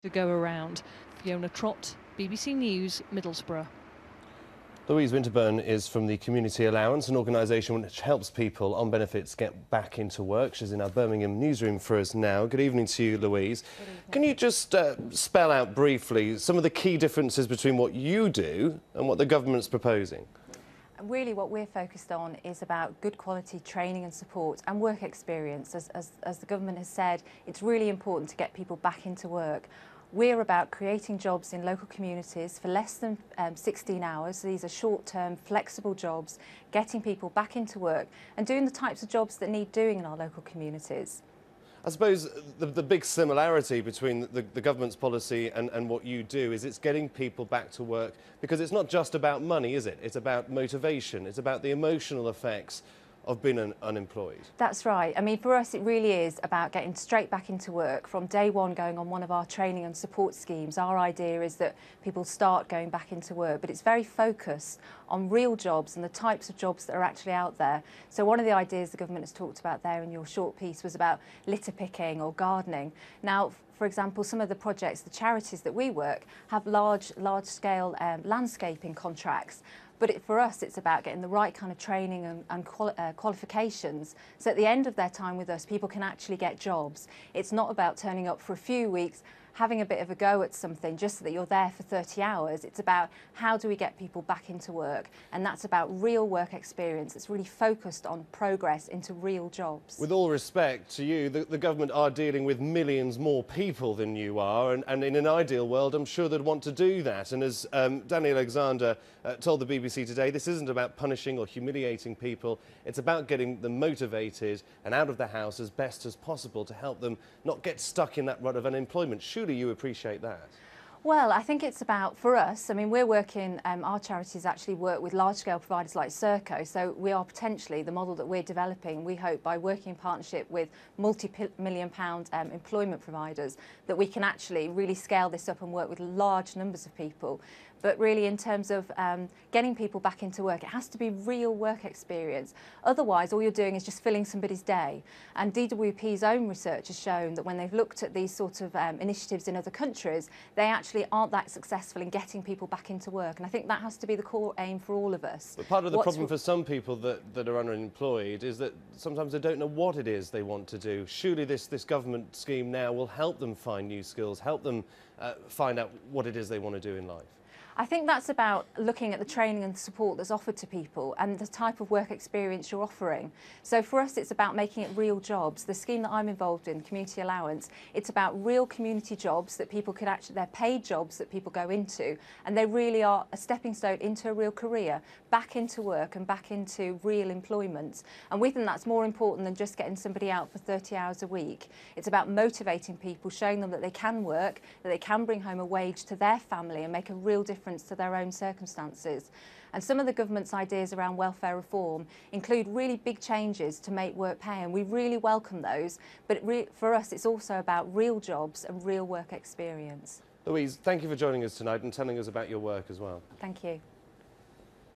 to go around. Fiona Trott, BBC News, Middlesbrough. Louise Winterburn is from the Community Allowance, an organisation which helps people on benefits get back into work. She's in our Birmingham newsroom for us now. Good evening to you, Louise. Good evening. Can you just spell out briefly some of the key differences between what you do and what the government's proposing? Really what we're focused on is about good quality training and support and work experience. As the government has said, it's really important to get people back into work. We're about creating jobs in local communities for less than 16 hours. These are short-term, flexible jobs, getting people back into work and doing the types of jobs that need doing in our local communities. I suppose the big similarity between the government's policy and what you do is it's getting people back to work, because it's not just about money, is it? It's about motivation, it's about the emotional effects of being unemployed. That's right. I mean, for us, it really is about getting straight back into work from day one, going on one of our training and support schemes. Our idea is that people start going back into work, but it's very focused on real jobs and the types of jobs that are actually out there. So one of the ideas the government has talked about there in your short piece was about litter picking or gardening. Now, for example, some of the projects, the charities that we work, have large-scale landscaping contracts. But for us, it's about getting the right kind of training and qualifications, so at the end of their time with us, people can actually get jobs. It's not about turning up for a few weeks, having a bit of a go at something just so that you're there for 30 hours. It's about how do we get people back into work, and that's about real work experience. It's really focused on progress into real jobs. With all respect to you, the government are dealing with millions more people than you are, and in an ideal world, I'm sure they'd want to do that. And as Danny Alexander told the BBC today, this isn't about punishing or humiliating people. It's about getting them motivated and out of the house as best as possible to help them not get stuck in that rut of unemployment. Surely you appreciate that. Well, I think it's about, for us, I mean, we're working, our charities actually work with large-scale providers like Serco, so we are potentially, the model that we're developing, we hope by working in partnership with multi-million-pound employment providers, that we can actually really scale this up and work with large numbers of people. But really, in terms of getting people back into work, it has to be real work experience. Otherwise, all you're doing is just filling somebody's day. And DWP's own research has shown that when they've looked at these sort of initiatives in other countries, they actually aren't that successful in getting people back into work. And I think that has to be the core aim for all of us. But part of the problem for some people that are unemployed is that sometimes they don't know what it is they want to do. Surely this government scheme now will help them find new skills, help them find out what it is they want to do in life. I think that's about looking at the training and support that's offered to people and the type of work experience you're offering. So for us, it's about making it real jobs. The scheme that I'm involved in, Community Allowance, it's about real community jobs that people could actually, they're paid jobs that people go into, and they really are a stepping stone into a real career, back into work and back into real employment. And we think that's more important than just getting somebody out for 30 hours a week. It's about motivating people, showing them that they can work, that they can bring home a wage to their family and make a real difference to their own circumstances. And some of the government's ideas around welfare reform include really big changes to make work pay, and we really welcome those. But for us, it's also about real jobs and real work experience. Louise, thank you for joining us tonight and telling us about your work as well. Thank you.